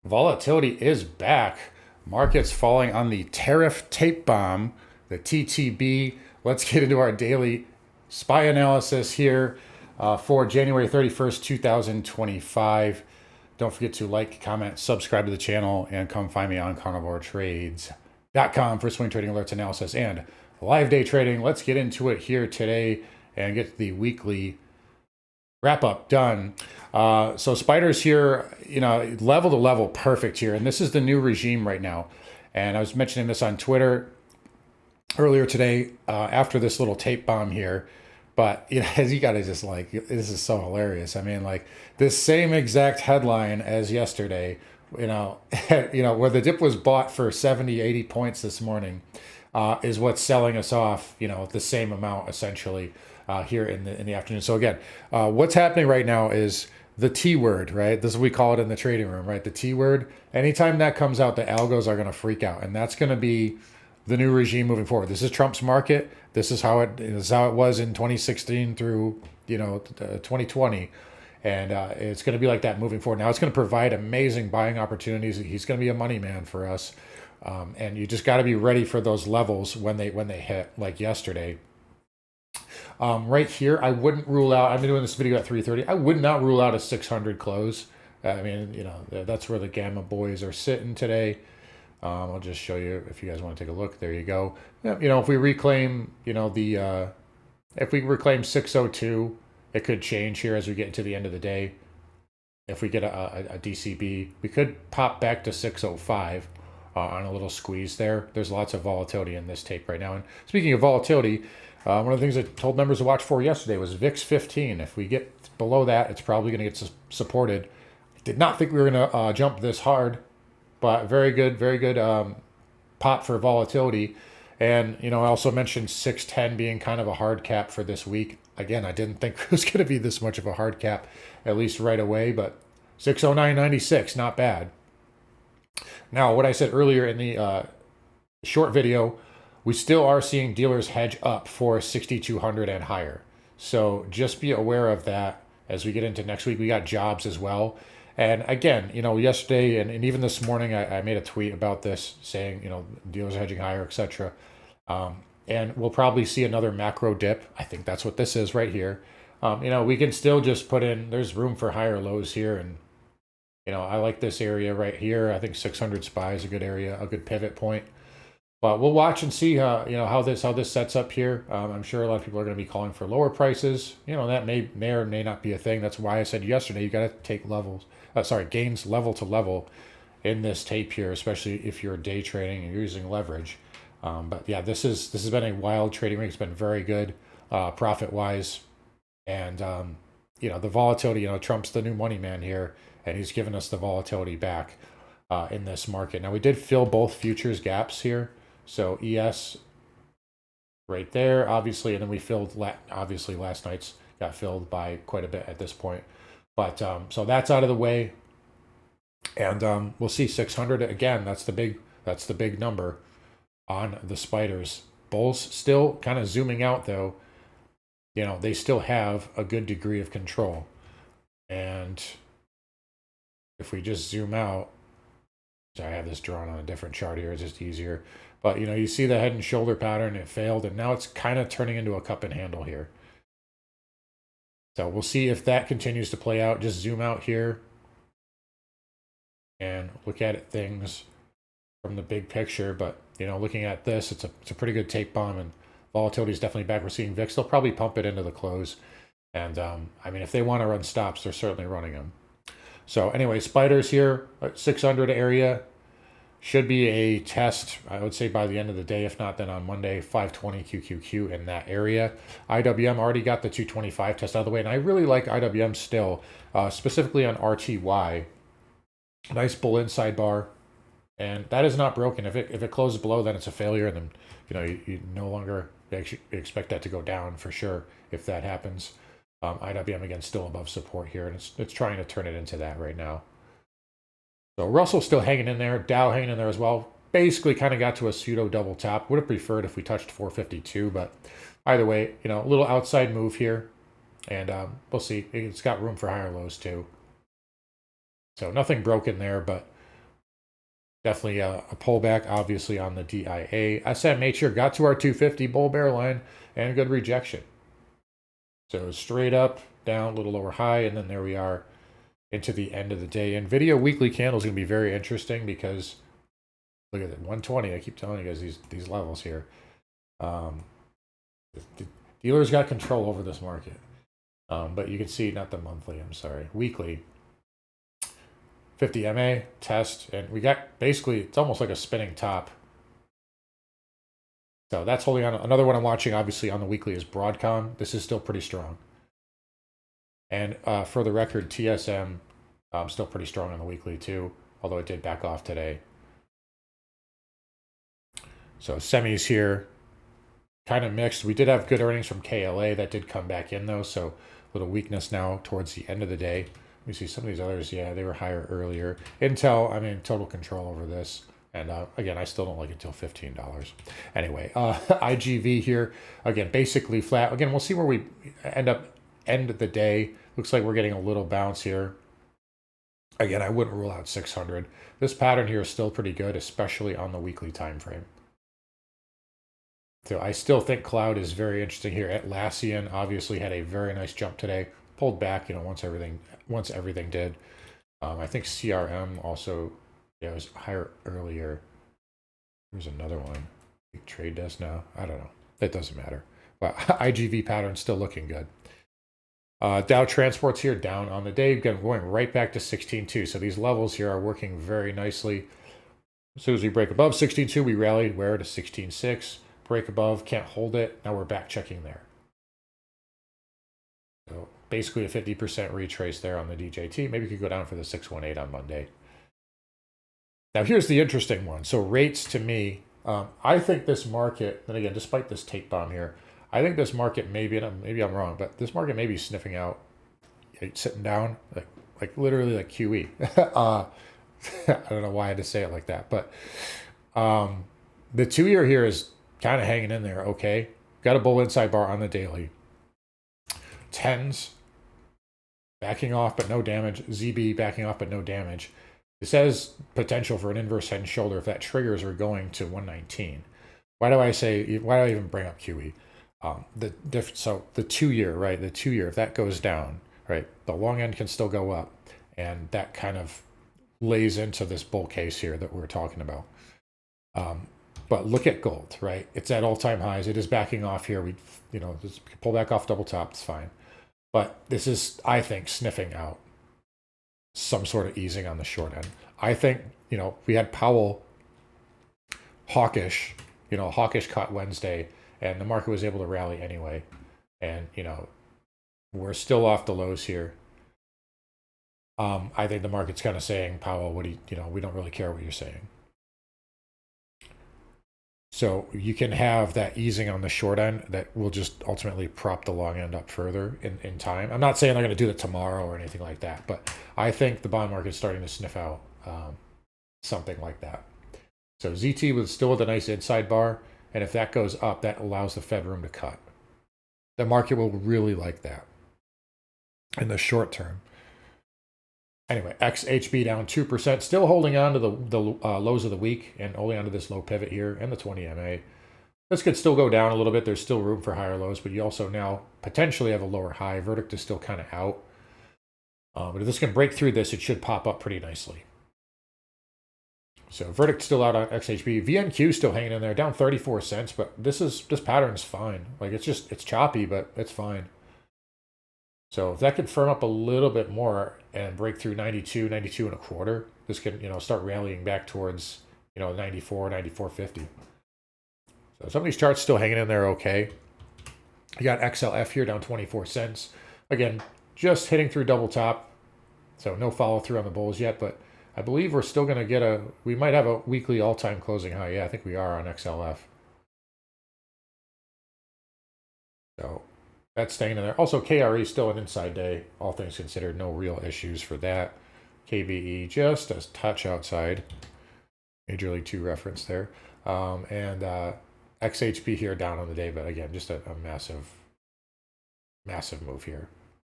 Volatility is back. Markets falling on the tariff tape bomb, the TTB. Let's get into our daily SPY analysis here for January 31st, 2025. Don't forget to like, comment, subscribe to the channel, and come find me on carnivoretrades.com for swing trading alerts, analysis, and live day trading. Let's get into it here today and get the weekly wrap up done. So spiders here, level to level, perfect here. And this is the new regime right now. And I was mentioning this on Twitter earlier today after this little tape bomb here. But you got to just this is so hilarious. I mean, like this same exact headline as yesterday, where the dip was bought for 70, 80 points this morning, is what's selling us off, the same amount essentially here in the afternoon. So again, what's happening right now is the T word, right? This is what we call it in the trading room, right? The T word. Anytime that comes out, the algos are going to freak out, and that's going to be the new regime moving forward. This is Trump's market. This is how it was in 2016 through 2020. And it's going to be like that moving forward. Now it's going to provide amazing buying opportunities. He's going to be a money man for us, and you just got to be ready for those levels when they hit, like yesterday. Right here, I wouldn't rule out. I've been doing this video at 3:30. I would not rule out a 600 close. I mean, that's where the Gamma boys are sitting today. I'll just show you if you guys want to take a look. There you go. If we reclaim, if we reclaim 602, it could change here as we get into the end of the day. If we get a DCB, we could pop back to 605 on a little squeeze there. There's lots of volatility in this tape right now. And speaking of volatility, one of the things I told members to watch for yesterday was VIX 15. If we get below that, it's probably going to get supported. I did not think we were going to jump this hard, but very good pop for volatility. And, I also mentioned 610 being kind of a hard cap for this week. Again, I didn't think it was going to be this much of a hard cap, at least right away, but 609.96, not bad. Now, what I said earlier in the short video, we still are seeing dealers hedge up for 6,200 and higher. So just be aware of that as we get into next week. We got jobs as well. And again, yesterday and even this morning, I made a tweet about this saying, dealers are hedging higher, etc. And we'll probably see another macro dip. I think that's what this is right here. We can still just put in, there's room for higher lows here. And, I like this area right here. I think 600 SPY is a good area, a good pivot point. But we'll watch and see how this sets up here. I'm sure a lot of people are going to be calling for lower prices. That may or may not be a thing. That's why I said yesterday you got to take gains level to level in this tape here, especially if you're day trading and you're using leverage. But yeah, this has been a wild trading week. It's been very good profit wise, and the volatility. Trump's the new money man here, and he's given us the volatility back in this market. Now we did fill both futures gaps here. So ES right there, obviously, and then we filled, obviously last night's got filled by quite a bit at this point. But so that's out of the way. And we'll see 600 again. That's the big number on the spiders. Bulls still kind of zooming out though. They still have a good degree of control. And if we just zoom out, so I have this drawn on a different chart here, it's just easier. But you see the head and shoulder pattern, it failed, and now it's kind of turning into a cup and handle here. So we'll see if that continues to play out. Just zoom out here and look at things from the big picture. But looking at this, it's a pretty good tape bomb, and volatility is definitely back. We're seeing VIX. They'll probably pump it into the close. And I mean, if they want to run stops, they're certainly running them. So anyway, spiders here at 600 area. Should be a test, I would say, by the end of the day. If not, then on Monday, 520 QQQ in that area. IWM already got the 225 test out of the way, and I really like IWM still, specifically on RTY. Nice bull inside bar, and that is not broken. If it closes below, then it's a failure, and then you no longer expect that to go down for sure if that happens. IWM again still above support here, and it's trying to turn it into that right now. So Russell still hanging in there, Dow hanging in there as well. Basically kind of got to a pseudo double top. Would have preferred if we touched 452, but either way, a little outside move here. And we'll see. It's got room for higher lows too. So nothing broken there, but Definitely a pullback, obviously, on the DIA. SMH here got to our 250 bull bear line and good rejection. So straight up, down, a little lower high, and then there we are into the end of the day. NVIDIA weekly candle is going to be very interesting because look at it, 120. I keep telling you guys these levels here. The dealers got control over this market. But you can see, not the monthly, I'm sorry, weekly. 50 MA, test, and we got basically, it's almost like a spinning top. So that's holding on. Another one I'm watching, obviously, on the weekly is Broadcom. This is still pretty strong. And for the record, TSM still pretty strong on the weekly too, although it did back off today. So semis here, kind of mixed. We did have good earnings from KLA. That did come back in though, so a little weakness now towards the end of the day. We see some of these others, yeah, they were higher earlier. Intel, I mean, total control over this. And again, I still don't like it till $15. Anyway, IGV here, again, basically flat. Again, we'll see where we end of the day. Looks like we're getting a little bounce here. Again, I wouldn't rule out 600. This pattern here is still pretty good, especially on the weekly time frame. So I still think cloud is very interesting here. Atlassian obviously had a very nice jump today. Pulled back, once everything did. I think CRM also, yeah, it was higher earlier. There's another one. Trade desk now. I don't know. It doesn't matter. But IGV pattern still looking good. Dow Transport's here down on the day. Again, going right back to 16.2. So these levels here are working very nicely. As soon as we break above 16.2, we rallied where to 16.6. Break above, can't hold it. Now we're back checking there. So basically a 50% retrace there on the DJT. Maybe we could go down for the 618 on Monday. Now here's the interesting one. So rates to me, I think this market, and again, despite this tape bomb here, I think this market maybe, and maybe I'm wrong, but this market may be sniffing out, sitting down, like literally like QE. I don't know why I had to say it like that, but the 2-year here is kind of hanging in there, okay? Got a bull inside bar on the daily. 10s backing off but no damage. ZB backing off but no damage. It says potential for an inverse head and shoulder if that triggers are going to 119. Why do I even bring up QE? So the 2-year, right? The 2-year, if that goes down, right? The long end can still go up, and that kind of lays into this bull case here that we're talking about. But look at gold, right? It's at all-time highs. It is backing off here. We, just pull back off double top. It's fine. But this is, I think, sniffing out some sort of easing on the short end. I think, we had Powell hawkish, hawkish cut Wednesday, and the market was able to rally anyway. And, we're still off the lows here. I think the market's kind of saying, Powell, we don't really care what you're saying. So you can have that easing on the short end that will just ultimately prop the long end up further in time. I'm not saying they're going to do that tomorrow or anything like that, but I think the bond market is starting to sniff out something like that. So ZT was still with a nice inside bar, and if that goes up, that allows the Fed room to cut. The market will really like that in the short term. Anyway, XHB down 2%, still holding on to the lows of the week and only onto this low pivot here and the 20 MA. This could still go down a little bit. There's still room for higher lows, but you also now potentially have a lower high. Verdict is still kind of out. But if this can break through this, it should pop up pretty nicely. So Verdict still out on XHB. VNQ still hanging in there, down 34 cents, but this pattern's fine. Like it's choppy, but it's fine. So if that could firm up a little bit more and break through 92 and a quarter, this could, start rallying back towards, 94, 94.50. So some of these charts still hanging in there okay. You got XLF here down 24 cents. Again, just hitting through double top. So no follow through on the bulls yet, but I believe we're still going to get we might have a weekly all-time closing high. Yeah, I think we are on XLF. So that's staying in there. Also, KRE is still an inside day. All things considered, no real issues for that. KBE just a touch outside. Major League 2 reference there. And XHP here down on the day, but again, just a massive move here.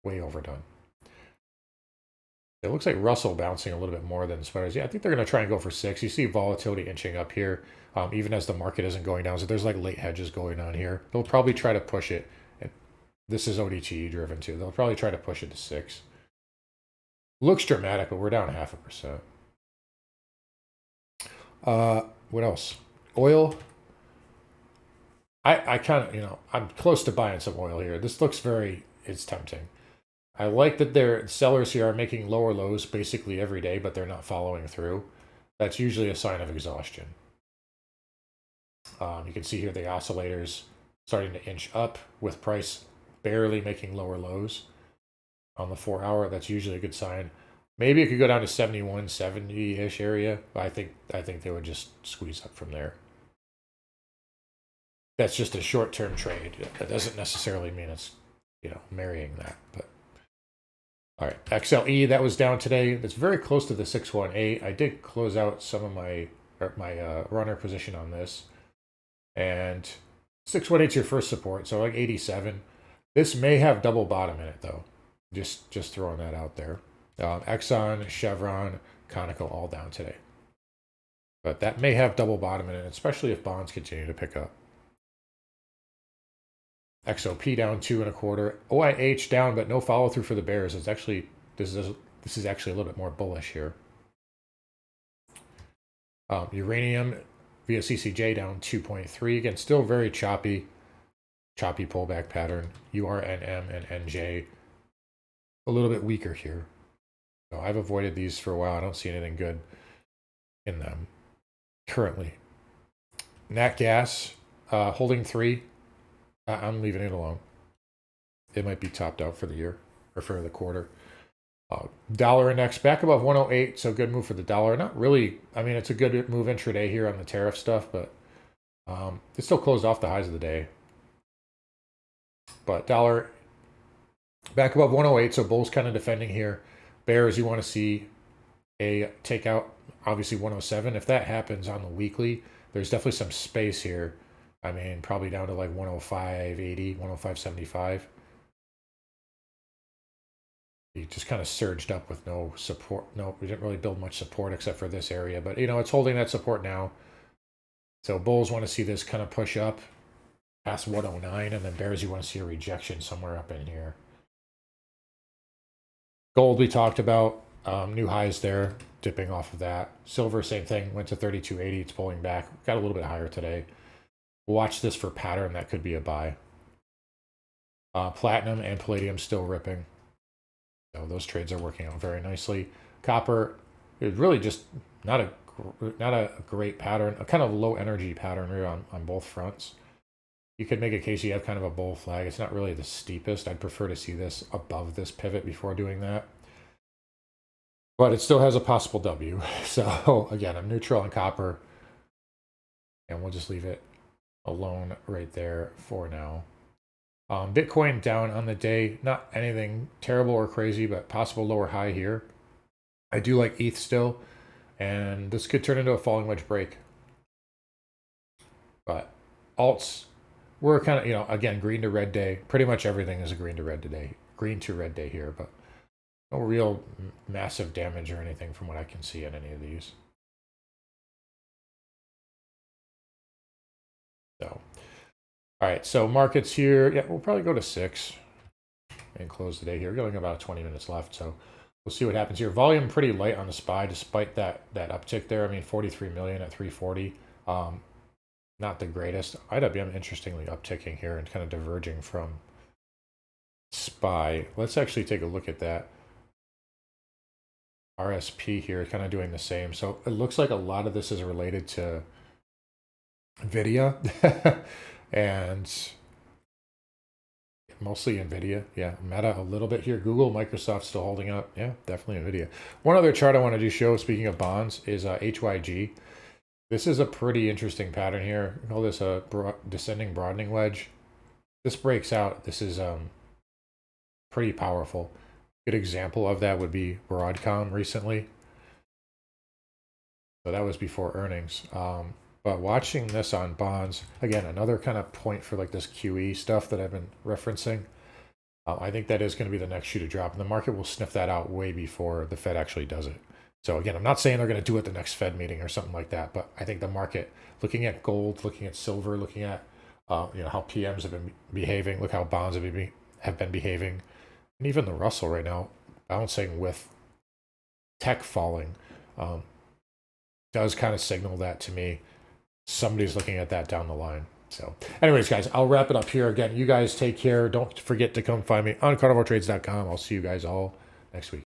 Way overdone. It looks like Russell bouncing a little bit more than spiders. Yeah, I think they're going to try and go for 6. You see volatility inching up here, even as the market isn't going down. So there's like late hedges going on here. They'll probably try to push it. And this is ODT driven too. They'll probably try to push it to 6. Looks dramatic, but we're down 0.5%. What else? Oil. I kind of, I'm close to buying some oil here. This looks it's tempting. I like that their sellers here are making lower lows basically every day, but they're not following through. That's usually a sign of exhaustion. You can see here the oscillators starting to inch up with price barely making lower lows on the 4-hour. That's usually a good sign. Maybe it could go down to 71, 70-ish area. I think they would just squeeze up from there. That's just a short-term trade. That doesn't necessarily mean it's, marrying that, but. All right, XLE, that was down today. That's very close to the 618. I did close out some of my runner position on this. And 618 is your first support, so like 87. This may have double bottom in it, though. Just throwing that out there. Exxon, Chevron, Conoco, all down today. But that may have double bottom in it, especially if bonds continue to pick up. XOP down 2.25. OIH down, but no follow through for the bears. It's actually this is actually a little bit more bullish here. Uranium via CCJ down 2.3. Again, still very choppy pullback pattern. URNM and NJ a little bit weaker here. So I've avoided these for a while. I don't see anything good in them currently. Nat gas holding 3. I'm leaving it alone. It might be topped out for the year or for the quarter. Dollar index back above 108, so good move for the dollar. Not really. I mean, it's a good move intraday here on the tariff stuff, but it still closed off the highs of the day. But dollar back above 108, so bulls kind of defending here. Bears, you want to see a takeout, obviously 107. If that happens on the weekly, there's definitely some space here. I mean, probably down to like 105.80, 105.75. He just kind of surged up with no support. No, we didn't really build much support except for this area. But, it's holding that support now. So bulls want to see this kind of push up past 109. And then bears, you want to see a rejection somewhere up in here. Gold we talked about. New highs there, dipping off of that. Silver, same thing. Went to 32.80. It's pulling back. Got a little bit higher today. Watch this for pattern. That could be a buy. Platinum and palladium still ripping. So those trades are working out very nicely. Copper is really just not a great pattern. A kind of low energy pattern here on both fronts. You could make a case you have kind of a bull flag. It's not really the steepest. I'd prefer to see this above this pivot before doing that. But it still has a possible W. So again, I'm neutral on copper. And we'll just leave it alone right there for now. Bitcoin down on the day, not anything terrible or crazy, but possible lower high here. I do like ETH still, and this could turn into a falling wedge break. But alts, we're kind of, again, green to red day. Pretty much everything is a green to red day here, but no real massive damage or anything from what I can see in any of these. So, all right, so markets here, yeah, we'll probably go to 6 and close the day here. We're going about 20 minutes left, so we'll see what happens here. Volume pretty light on the SPY despite that uptick there. I mean, 43 million at 340. Not the greatest. IWM interestingly upticking here and kind of diverging from SPY. Let's actually take a look at that. RSP here kind of doing the same. So it looks like a lot of this is related to NVIDIA and mostly NVIDIA. Yeah, Meta a little bit here. Google, Microsoft still holding up. Yeah, definitely NVIDIA. One other chart I wanted to show, speaking of bonds, is HYG. This is a pretty interesting pattern here. We call this a descending broadening wedge. This breaks out. This is pretty powerful. Good example of that would be Broadcom recently. So that was before earnings. But watching this on bonds, again, another kind of point for like this QE stuff that I've been referencing. I think that is going to be the next shoe to drop, and the market will sniff that out way before the Fed actually does it. So again, I'm not saying they're going to do it at the next Fed meeting or something like that, but I think the market, looking at gold, looking at silver, looking at how PMs have been behaving, look how bonds have been behaving, and even the Russell right now bouncing with tech falling, does kind of signal that to me. Somebody's looking at that down the line. So anyways, guys, I'll wrap it up here. Again, you guys take care. Don't forget to come find me on carnivoretrades.com. I'll see you guys all next week.